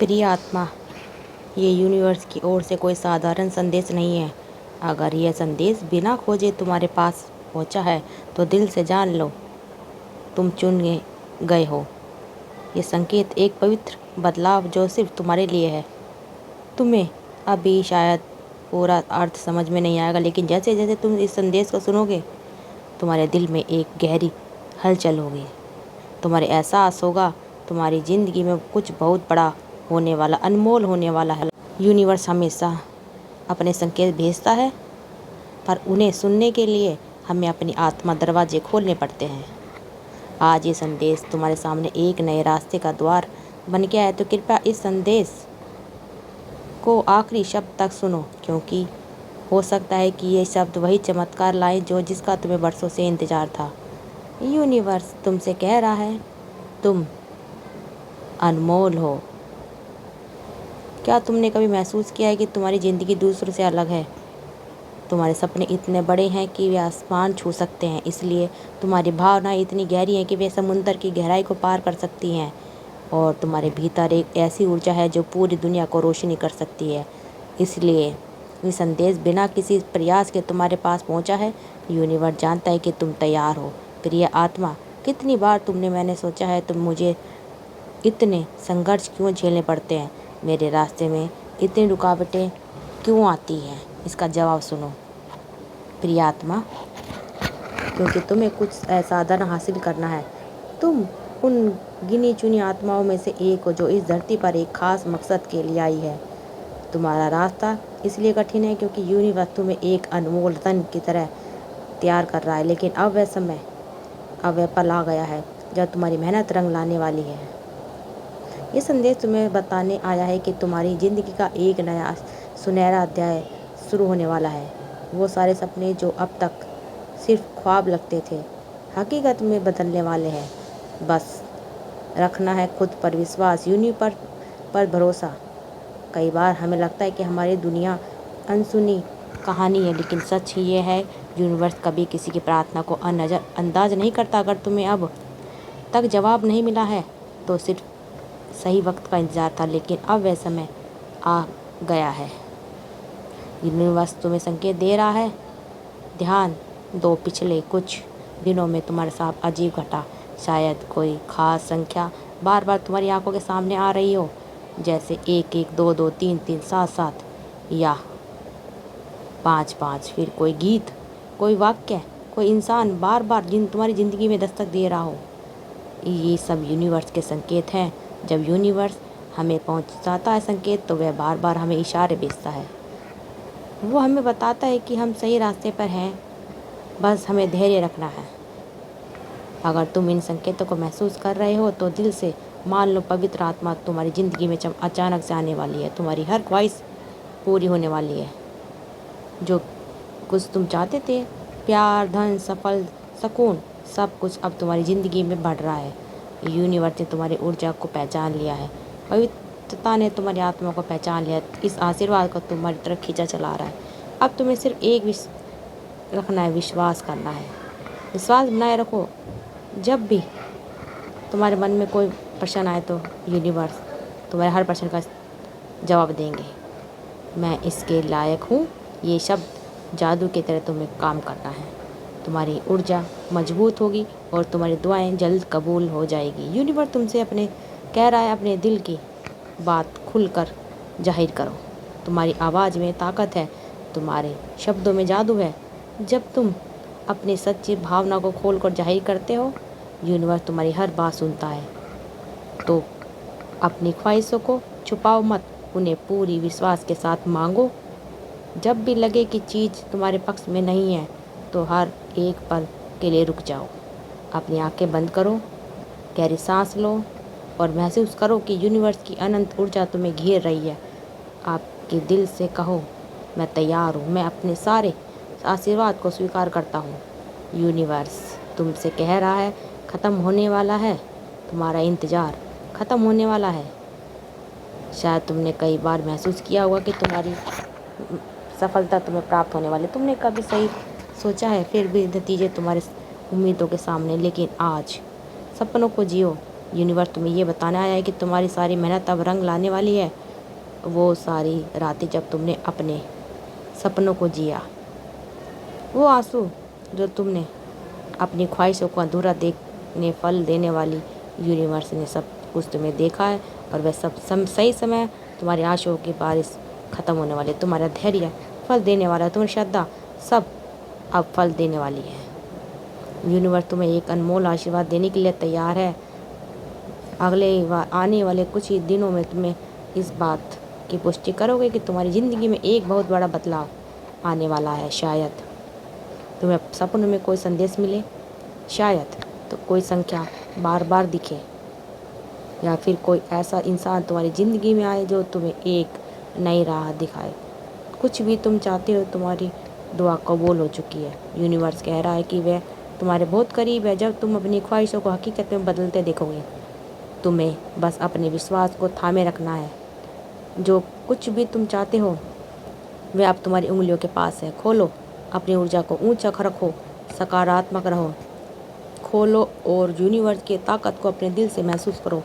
प्रिय आत्मा, ये यूनिवर्स की ओर से कोई साधारण संदेश नहीं है। अगर यह संदेश बिना खोजे तुम्हारे पास पहुंचा है तो दिल से जान लो, तुम चुन गए हो। ये संकेत एक पवित्र बदलाव जो सिर्फ तुम्हारे लिए है। तुम्हें अभी शायद पूरा अर्थ समझ में नहीं आएगा, लेकिन जैसे जैसे तुम इस संदेश को सुनोगे, तुम्हारे दिल में एक गहरी हलचल होगी। तुम्हारे एहसास होगा तुम्हारी ज़िंदगी में कुछ बहुत बड़ा होने वाला, अनमोल होने वाला है। यूनिवर्स हमेशा अपने संकेत भेजता है, पर उन्हें सुनने के लिए हमें अपनी आत्मा दरवाजे खोलने पड़ते हैं। आज ये संदेश तुम्हारे सामने एक नए रास्ते का द्वार बन गया है, तो कृपया इस संदेश को आखिरी शब्द तक सुनो, क्योंकि हो सकता है कि ये शब्द वही चमत्कार लाए जो जिसका तुम्हें वर्षों से इंतजार था। यूनिवर्स तुमसे कह रहा है, तुम अनमोल हो। क्या तुमने कभी महसूस किया है कि तुम्हारी ज़िंदगी दूसरों से अलग है? तुम्हारे सपने इतने बड़े हैं कि वे आसमान छू सकते हैं, इसलिए तुम्हारी भावनाएं इतनी गहरी हैं कि वे समुंदर की गहराई को पार कर सकती हैं। और तुम्हारे भीतर एक ऐसी ऊर्जा है जो पूरी दुनिया को रोशनी कर सकती है। इसलिए ये संदेश बिना किसी प्रयास के तुम्हारे पास पहुंचा है। यूनिवर्स जानता है कि तुम तैयार हो। प्रिय आत्मा, कितनी बार मैंने सोचा है तुम मुझे इतने संघर्ष क्यों झेलने पड़ते हैं, मेरे रास्ते में इतनी रुकावटें क्यों आती हैं? इसका जवाब सुनो प्रिय आत्मा, क्योंकि तुम्हें कुछ असाधारण हासिल करना है। तुम उन गिनी चुनी आत्माओं में से एक हो जो इस धरती पर एक खास मकसद के लिए आई है। तुम्हारा रास्ता इसलिए कठिन है क्योंकि यूनिवर्स तुम्हें एक अनमोल धन की तरह तैयार कर रहा है, लेकिन अब वह पल आ गया है जब तुम्हारी मेहनत रंग लाने वाली है। ये संदेश तुम्हें बताने आया है कि तुम्हारी ज़िंदगी का एक नया सुनहरा अध्याय शुरू होने वाला है। वो सारे सपने जो अब तक सिर्फ ख्वाब लगते थे, हकीकत में बदलने वाले हैं। बस रखना है खुद पर विश्वास, यूनिवर्स पर भरोसा। कई बार हमें लगता है कि हमारी दुनिया अनसुनी कहानी है, लेकिन सच ये है यूनिवर्स कभी किसी की प्रार्थना को अंदाज नहीं करता। अगर तुम्हें अब तक जवाब नहीं मिला है तो सिर्फ सही वक्त का इंतज़ार था, लेकिन अब वह समय आ गया है। यूनिवर्स तुम्हें संकेत दे रहा है। ध्यान दो, पिछले कुछ दिनों में तुम्हारे साथ अजीब घटा। शायद कोई खास संख्या बार बार तुम्हारी आंखों के सामने आ रही हो, जैसे 1 1 2 2 3 3 7 7 या 5 5। फिर कोई गीत, कोई वाक्य, कोई इंसान बार बार तुम्हारी ज़िंदगी में दस्तक दे रहा हो। ये सब यूनिवर्स के संकेत हैं। जब यूनिवर्स हमें पहुंचाता है संकेत, तो वह बार बार हमें इशारे भेजता है। वो हमें बताता है कि हम सही रास्ते पर हैं, बस हमें धैर्य रखना है। अगर तुम इन संकेतों को महसूस कर रहे हो तो दिल से मान लो, पवित्र आत्मा तुम्हारी ज़िंदगी में अचानक से आने वाली है। तुम्हारी हर ख्वाहिश पूरी होने वाली है। जो कुछ तुम चाहते थे, प्यार, धन, सफल, सुकून, सब कुछ अब तुम्हारी ज़िंदगी में बढ़ रहा है। यूनिवर्स ने तुम्हारी ऊर्जा को पहचान लिया है। पवित्रता ने तुम्हारी आत्मा को पहचान लिया। इस आशीर्वाद को तुम्हारी तरफ खींचा चला रहा है। अब तुम्हें सिर्फ एक रखना है, विश्वास करना है। विश्वास बनाए रखो। जब भी तुम्हारे मन में कोई प्रश्न आए तो यूनिवर्स तुम्हारे हर प्रश्न का जवाब देंगे। मैं इसके लायक हूँ, ये शब्द जादू की तरह तुम्हें काम करना है। तुम्हारी ऊर्जा मजबूत होगी और तुम्हारी दुआएं जल्द कबूल हो जाएगी। यूनिवर्स तुमसे कह रहा है, अपने दिल की बात खुलकर जाहिर करो। तुम्हारी आवाज़ में ताकत है, तुम्हारे शब्दों में जादू है। जब तुम अपनी सच्ची भावना को खोलकर जाहिर करते हो, यूनिवर्स तुम्हारी हर बात सुनता है। तो अपनी ख्वाहिशों को छुपाओ मत, उन्हें पूरी विश्वास के साथ मांगो। जब भी लगे कि चीज़ तुम्हारे पक्ष में नहीं है, तो हर एक पल के लिए रुक जाओ। अपनी आंखें बंद करो, गहरी सांस लो और महसूस करो कि यूनिवर्स की अनंत ऊर्जा तुम्हें घेर रही है। आपके दिल से कहो, मैं तैयार हूँ, मैं अपने सारे आशीर्वाद को स्वीकार करता हूँ। यूनिवर्स तुमसे कह रहा है, ख़त्म होने वाला है, तुम्हारा इंतज़ार ख़त्म होने वाला है। शायद तुमने कई बार महसूस किया होगा कि तुम्हारी सफलता तुम्हें प्राप्त होने वाली। तुमने कभी सही सोचा है, फिर भी नतीजे तुम्हारे उम्मीदों के सामने। लेकिन आज सपनों को जियो, यूनिवर्स तुम्हें ये बताना आया है कि तुम्हारी सारी मेहनत अब रंग लाने वाली है। वो सारी रातें जब तुमने अपने सपनों को जिया, वो आंसू जो तुमने अपनी ख्वाहिशों को अधूरा देखने फल देने वाली, यूनिवर्स ने सब कुछ तुम्हें देखा है और वह सब सही समय तुम्हारी आशाओं की बारिश ख़त्म होने वाली है। तुम्हारा धैर्य फल देने वाला है, तुम्हारी श्रद्धा सब अब फल देने वाली है। यूनिवर्स तुम्हें एक अनमोल आशीर्वाद देने के लिए तैयार है। आने वाले कुछ ही दिनों में तुम्हें इस बात की पुष्टि करोगे कि तुम्हारी ज़िंदगी में एक बहुत बड़ा बदलाव आने वाला है। शायद तुम्हें सपनों में कोई संदेश मिले, शायद तो कोई संख्या बार बार दिखे, या फिर कोई ऐसा इंसान तुम्हारी ज़िंदगी में आए जो तुम्हें एक नई राह दिखाए। कुछ भी तुम चाहते हो, तुम्हारी दुआ कबूल हो चुकी है। यूनिवर्स कह रहा है कि वह तुम्हारे बहुत करीब है। जब तुम अपनी ख्वाहिशों को हकीकत में बदलते देखोगे, तुम्हें बस अपने विश्वास को थामे रखना है। जो कुछ भी तुम चाहते हो वह अब तुम्हारी उंगलियों के पास है। खोलो, अपनी ऊर्जा को ऊंचा रखो, सकारात्मक रहो। खोलो और यूनिवर्स की ताकत को अपने दिल से महसूस करो।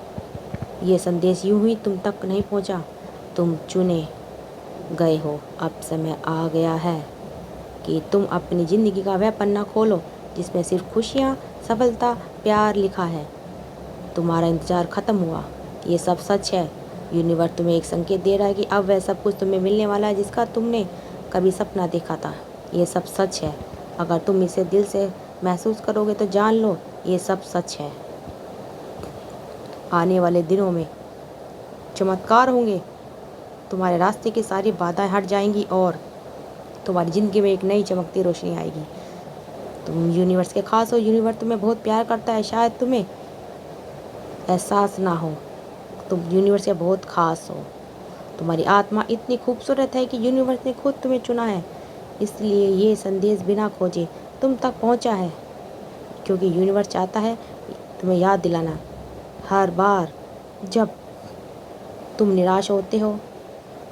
ये संदेश यूं ही तुम तक नहीं पहुंचा, तुम चुने गए हो। अब समय आ गया है कि तुम अपनी ज़िंदगी का वह पन्ना खोलो जिसमें सिर्फ खुशियाँ, सफलता, प्यार लिखा है। तुम्हारा इंतज़ार ख़त्म हुआ, ये सब सच है। यूनिवर्स तुम्हें एक संकेत दे रहा है कि अब वह सब कुछ तुम्हें मिलने वाला है जिसका तुमने कभी सपना देखा था। ये सब सच है। अगर तुम इसे दिल से महसूस करोगे तो जान लो ये सब सच है। आने वाले दिनों में चमत्कार होंगे, तुम्हारे रास्ते की सारी बाधाएं हट जाएंगी और तुम्हारी ज़िंदगी में एक नई चमकती रोशनी आएगी। तुम यूनिवर्स के खास हो, यूनिवर्स तुम्हें बहुत प्यार करता है। शायद तुम्हें एहसास ना हो, तुम यूनिवर्स से बहुत खास हो। तुम्हारी आत्मा इतनी खूबसूरत है कि यूनिवर्स ने खुद तुम्हें चुना है। इसलिए ये संदेश बिना खोजे तुम तक पहुंचा है, क्योंकि यूनिवर्स चाहता है तुम्हें याद दिलाना। हर बार जब तुम निराश होते हो,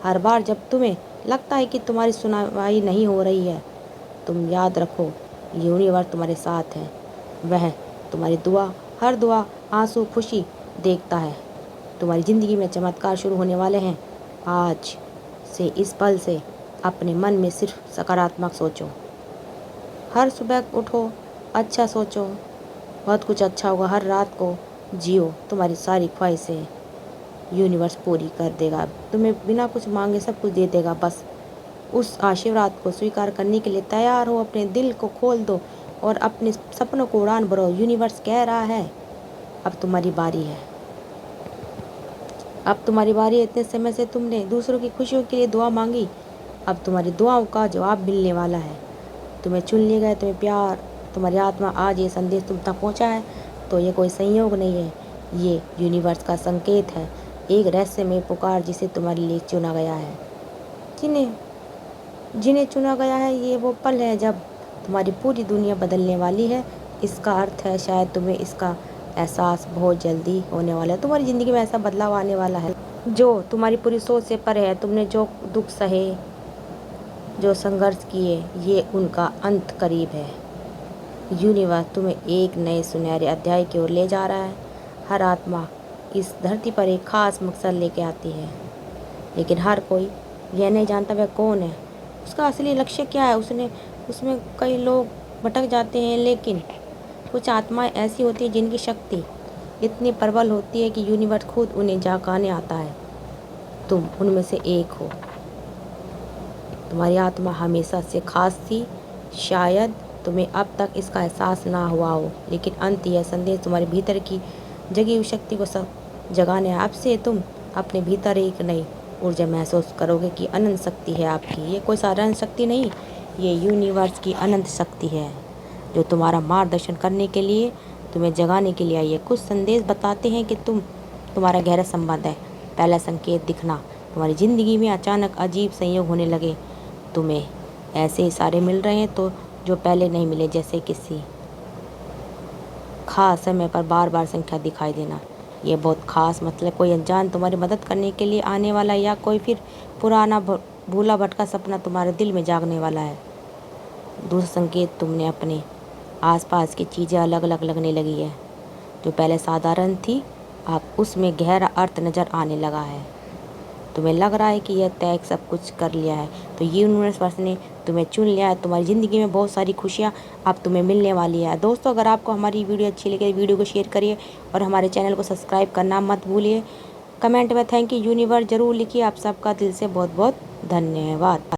हर बार जब तुम्हें लगता है कि तुम्हारी सुनवाई नहीं हो रही है, तुम याद रखो यूनिवर्स तुम्हारे साथ है। वह तुम्हारी दुआ, हर दुआ, आंसू, खुशी देखता है। तुम्हारी ज़िंदगी में चमत्कार शुरू होने वाले हैं। आज से, इस पल से अपने मन में सिर्फ सकारात्मक सोचो। हर सुबह उठो, अच्छा सोचो, बहुत कुछ अच्छा होगा। हर रात को जियो, तुम्हारी सारी ख्वाहिशें यूनिवर्स पूरी कर देगा। तुम्हें बिना कुछ मांगे सब कुछ दे देगा। बस उस आशीर्वाद को स्वीकार करने के लिए तैयार हो। अपने दिल को खोल दो और अपने सपनों को उड़ान भरो। यूनिवर्स कह रहा है अब तुम्हारी बारी है, अब तुम्हारी बारी है। इतने समय से तुमने दूसरों की खुशियों के लिए दुआ मांगी, अब तुम्हारी दुआओं का जवाब मिलने वाला है। तुम्हें चुन लिए गए, तुम्हें प्यार, तुम्हारी आत्मा। आज ये संदेश तुम तक पहुंचा है तो ये कोई संयोग नहीं है, ये यूनिवर्स का संकेत है, एक रहस्यमय पुकार जिसे तुम्हारे लिए चुना गया है। जिन्हें चुना गया है, ये वो पल है जब तुम्हारी पूरी दुनिया बदलने वाली है। इसका अर्थ है शायद तुम्हें इसका एहसास बहुत जल्दी होने वाला है। तुम्हारी ज़िंदगी में ऐसा बदलाव आने वाला है जो तुम्हारी पूरी सोच से परे है। तुमने जो दुख सहे, जो संघर्ष किए, ये उनका अंत करीब है। यूनिवर्स तुम्हें एक नए सुनहरे अध्याय की ओर ले जा रहा है। हर आत्मा इस धरती पर एक खास मकसद लेके आती है, लेकिन हर कोई यह नहीं जानता वह कौन है, उसका असली लक्ष्य क्या है। उसमें कई लोग भटक जाते हैं, लेकिन कुछ आत्माएं ऐसी होती है जिनकी शक्ति इतनी प्रबल होती है कि यूनिवर्स खुद उन्हें जगाने आता है। तुम उनमें से एक हो। तुम्हारी आत्मा हमेशा से खास थी। शायद तुम्हें अब तक इसका एहसास ना हुआ हो, लेकिन अंत यह संदेश तुम्हारे भीतर की जगी हुई शक्ति को जगाने। आपसे तुम अपने भीतर एक नई ऊर्जा महसूस करोगे कि अनंत शक्ति है आपकी। ये कोई साधारण शक्ति नहीं, ये यूनिवर्स की अनंत शक्ति है जो तुम्हारा मार्गदर्शन करने के लिए, तुम्हें जगाने के लिए आई है। कुछ संदेश बताते हैं कि तुम्हारा गहरा संबंध है। पहला संकेत दिखना, तुम्हारी ज़िंदगी में अचानक अजीब संयोग होने लगे। तुम्हें ऐसे इशारे मिल रहे हैं तो जो पहले नहीं मिले, जैसे किसी खास समय पर बार बार संख्या दिखाई देना। ये बहुत खास मतलब कोई अनजान तुम्हारी मदद करने के लिए आने वाला, या कोई फिर पुराना भूला भटका सपना तुम्हारे दिल में जागने वाला है। दूसरा संकेत, तुमने अपने आसपास की चीज़ें अलग अलग लगने लगी है। जो पहले साधारण थी आप उसमें गहरा अर्थ नज़र आने लगा है। तुम्हें लग रहा है कि यह तय सब कुछ कर लिया है, तो यूनिवर्स ने तुम्हें चुन लिया है। तुम्हारी ज़िंदगी में बहुत सारी खुशियाँ अब तुम्हें मिलने वाली है। दोस्तों, अगर आपको हमारी वीडियो अच्छी लगे, वीडियो को शेयर करिए और हमारे चैनल को सब्सक्राइब करना मत भूलिए। कमेंट में थैंक यू यूनिवर्स ज़रूर लिखिए। आप सबका दिल से बहुत बहुत धन्यवाद।